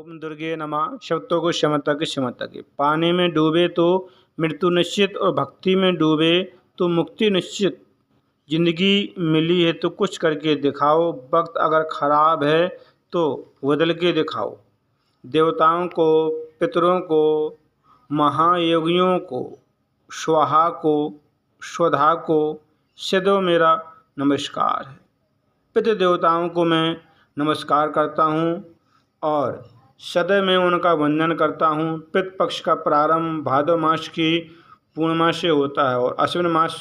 ओम दुर्गे नमः। शब्दों को क्षमता की क्षमता की। पानी में डूबे तो मृत्यु निश्चित और भक्ति में डूबे तो मुक्ति निश्चित। जिंदगी मिली है तो कुछ करके दिखाओ, वक्त अगर खराब है तो बदल के दिखाओ। देवताओं को, पितरों को, महायोगियों को, स्वाहा को, स्वधा को सदैव मेरा नमस्कार है। पितृ देवताओं को मैं नमस्कार करता हूँ और सदैव मैं उनका वंदन करता हूँ। पितृ पक्ष का प्रारंभ भादव मास की पूर्णिमा से होता है और अश्विन मास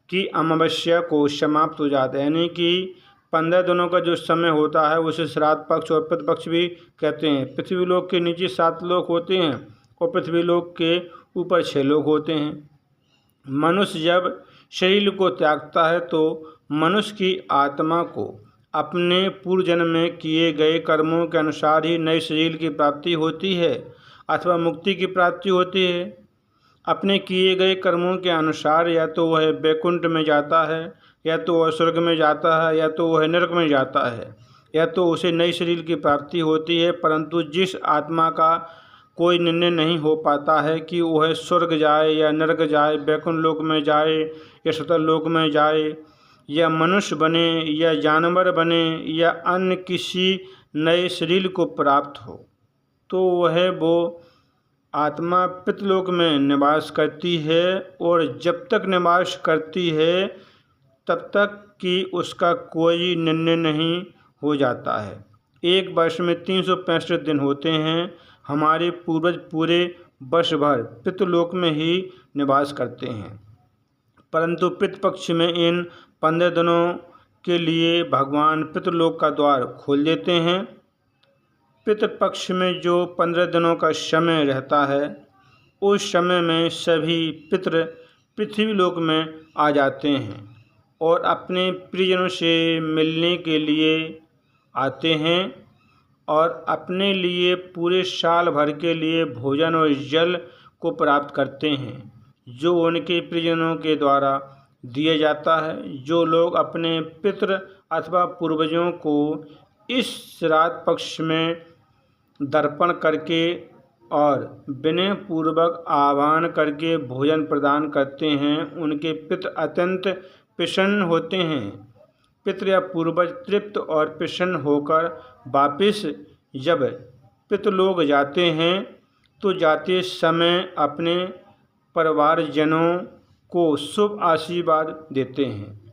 की अमावस्या को समाप्त हो जाता है, यानी कि 15 दिनों का जो समय होता है उसे श्राद्ध पक्ष और पितृ पक्ष भी कहते हैं। पृथ्वी लोक के नीचे 7 लोक होते हैं और पृथ्वी लोक के ऊपर 6 लोक होते हैं। मनुष्य जब शरीर को त्यागता है तो मनुष्य की आत्मा को अपने पूर्व जन्म में किए गए कर्मों के अनुसार ही नए शरीर की प्राप्ति होती है अथवा मुक्ति की प्राप्ति होती है। अपने किए गए कर्मों के अनुसार या तो वह वैकुंठ में जाता है, या तो वह स्वर्ग में जाता है, या तो वह नरक में जाता है, या तो उसे नए शरीर की प्राप्ति होती है। परंतु जिस आत्मा का कोई निर्णय नहीं हो पाता है कि वह स्वर्ग जाए या नरक जाए, वैकुंठ लोक में जाए या सतल लोक में जाए, या मनुष्य बने या जानवर बने या अन्य किसी नए शरीर को प्राप्त हो, तो वो आत्मा पितृलोक में निवास करती है और जब तक निवास करती है तब तक कि उसका कोई निर्णय नहीं हो जाता है। एक वर्ष में 365 दिन होते हैं। हमारे पूर्वज पूरे वर्ष भर पितृलोक में ही निवास करते हैं, परंतु पितृपक्ष में इन 15 दिनों के लिए भगवान पितृलोक का द्वार खोल देते हैं। पितृपक्ष में जो 15 दिनों का समय रहता है उस समय में सभी पितृ पृथ्वी लोक में आ जाते हैं और अपने प्रियजनों से मिलने के लिए आते हैं और अपने लिए पूरे साल भर के लिए भोजन और जल को प्राप्त करते हैं जो उनके प्रियजनों के द्वारा दिया जाता है। जो लोग अपने पितृ अथवा पूर्वजों को इस श्राद्ध पक्ष में दर्पण करके और विनय पूर्वक आह्वान करके भोजन प्रदान करते हैं, उनके पितृ अत्यंत प्रसन्न होते हैं। पितृ या पूर्वज तृप्त और प्रसन्न होकर वापिस जब पितृलोक जाते हैं तो जाते समय अपने परिवारजनों को शुभ आशीर्वाद देते हैं,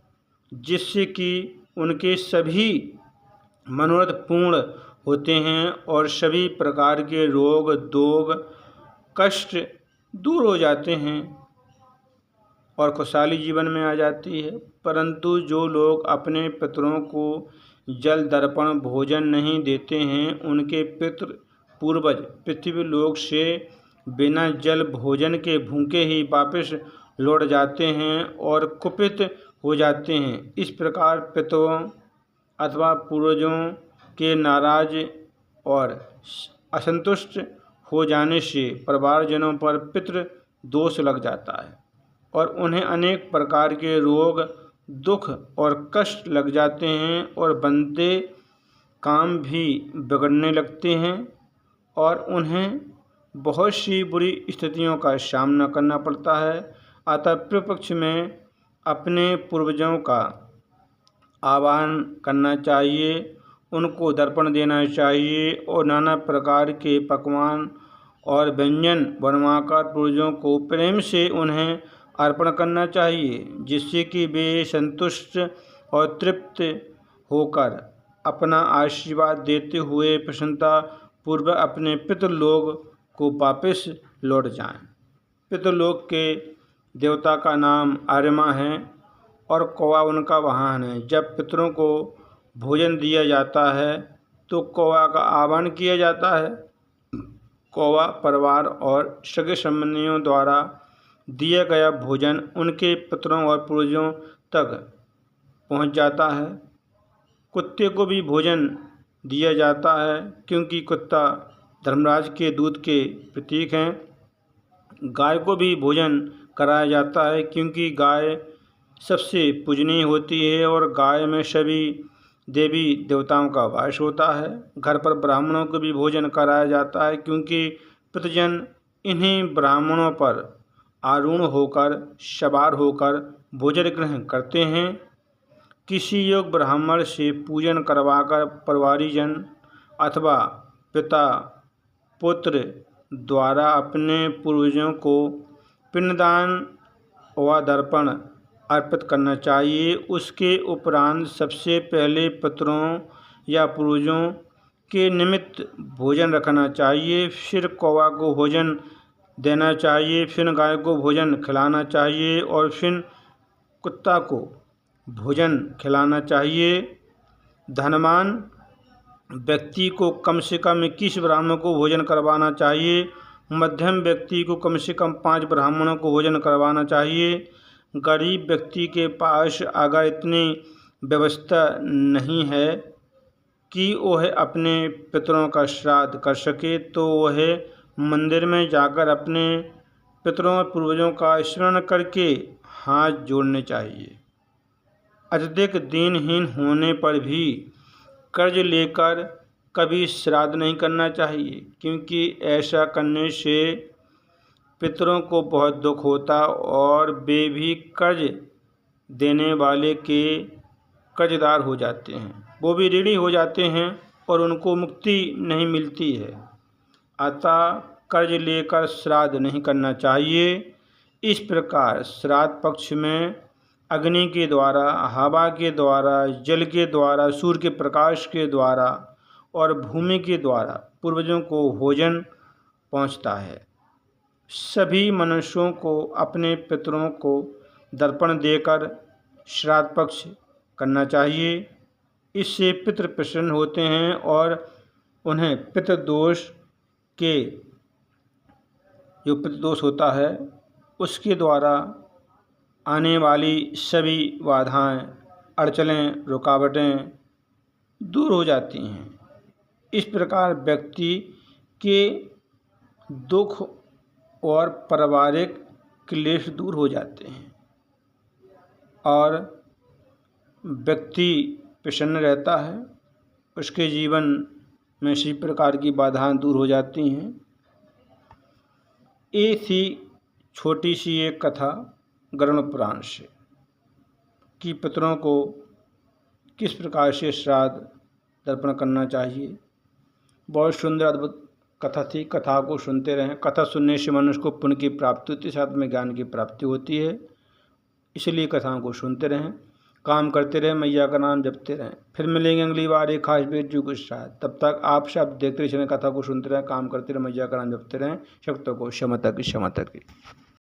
जिससे कि उनके सभी मनोरथ पूर्ण होते हैं और सभी प्रकार के रोग दोग कष्ट दूर हो जाते हैं और खुशहाली जीवन में आ जाती है। परंतु जो लोग अपने पितरों को जल दर्पण भोजन नहीं देते हैं, उनके पितृ पूर्वज पृथ्वी लोक से बिना जल भोजन के भूखे ही वापस लौट जाते हैं और कुपित हो जाते हैं। इस प्रकार पितरों अथवा पूर्वजों के नाराज और असंतुष्ट हो जाने से परिवारजनों पर पितृ दोष लग जाता है और उन्हें अनेक प्रकार के रोग दुख और कष्ट लग जाते हैं और बनते काम भी बिगड़ने लगते हैं और उन्हें बहुत सी बुरी स्थितियों का सामना करना पड़ता है। अतः पितृपक्ष में अपने पूर्वजों का आह्वान करना चाहिए, उनको दर्पण देना चाहिए और नाना प्रकार के पकवान और व्यंजन बनवाकर पूर्वजों को प्रेम से उन्हें अर्पण करना चाहिए, जिससे कि वे संतुष्ट और तृप्त होकर अपना आशीर्वाद देते हुए प्रसन्नता पूर्वक अपने पितृलोक को वापस लौट जाएं। पितृलोक के देवता का नाम आर्यमा है और कौवा उनका वाहन है। जब पितरों को भोजन दिया जाता है तो कौवा का आह्वान किया जाता है। कौवा परिवार और सगे संबंधियों द्वारा दिया गया भोजन उनके पितरों और पूर्वजों तक पहुंच जाता है। कुत्ते को भी भोजन दिया जाता है क्योंकि कुत्ता धर्मराज के दूध के प्रतीक हैं। गाय को भी भोजन कराया जाता है क्योंकि गाय सबसे पूजनीय होती है और गाय में सभी देवी देवताओं का वास होता है। घर पर ब्राह्मणों को भी भोजन कराया जाता है, क्योंकि पितृजन इन्हीं ब्राह्मणों पर आरूढ़ होकर सवार होकर भोजन ग्रहण करते हैं। किसी योग ब्राह्मण से पूजन करवाकर परिवारीजन अथवा पिता पुत्र द्वारा अपने पूर्वजों को पिंडदान व दर्पण अर्पित करना चाहिए। उसके उपरांत सबसे पहले पितरों या पूर्वजों के निमित्त भोजन रखना चाहिए, फिर कौवा को भोजन देना चाहिए, फिर गाय को भोजन खिलाना चाहिए और फिर कुत्ता को भोजन खिलाना चाहिए। धनवान व्यक्ति को कम से कम 21 ब्राह्मणों को भोजन करवाना चाहिए। मध्यम व्यक्ति को कम से कम 5 ब्राह्मणों को भोजन करवाना चाहिए। गरीब व्यक्ति के पास अगर इतनी व्यवस्था नहीं है कि वह अपने पितरों का श्राद्ध कर सके, तो वह मंदिर में जाकर अपने पितरों और पूर्वजों का स्मरण करके हाथ जोड़ने चाहिए। अत्यधिक दीनहीन होने पर भी कर्ज लेकर कभी श्राद्ध नहीं करना चाहिए, क्योंकि ऐसा करने से पितरों को बहुत दुख होता और वे भी कर्ज देने वाले के कर्जदार हो जाते हैं, वो भी ऋणी हो जाते हैं और उनको मुक्ति नहीं मिलती है। अतः कर्ज लेकर श्राद्ध नहीं करना चाहिए। इस प्रकार श्राद्ध पक्ष में अग्नि के द्वारा, हवा के द्वारा, जल के द्वारा, सूर्य के प्रकाश के द्वारा और भूमि के द्वारा पूर्वजों को भोजन पहुंचता है। सभी मनुष्यों को अपने पितरों को दर्पण देकर श्राद्ध पक्ष करना चाहिए। इससे पितृ प्रसन्न होते हैं और उन्हें पितृदोष के जो पितृदोष होता है उसके द्वारा आने वाली सभी बाधाएं, अड़चनें, रुकावटें दूर हो जाती हैं। इस प्रकार व्यक्ति के दुख और पारिवारिक क्लेश दूर हो जाते हैं और व्यक्ति प्रसन्न रहता है। उसके जीवन में इसी प्रकार की बाधाएं दूर हो जाती हैं। ये थी छोटी सी एक कथा गरुड़ पुराण से कि पितरों को किस प्रकार से श्राद्ध दर्पण करना चाहिए। बहुत सुंदर अद्भुत कथा थी। कथा को सुनते रहें। कथा सुनने से मनुष्य को पुण्य की प्राप्ति होती है, साथ में ज्ञान की प्राप्ति होती है। इसलिए कथाओं को सुनते रहें, काम करते रहें, मैया का नाम जपते रहें। फिर मिलेंगे अगली बार एक खास वीडियो के साथ। तब तक आप सब देखते रहिए, कथा को सुनते रहें, काम करते रहें, मैया का नाम जपते रहें। शक्तों को क्षमता की।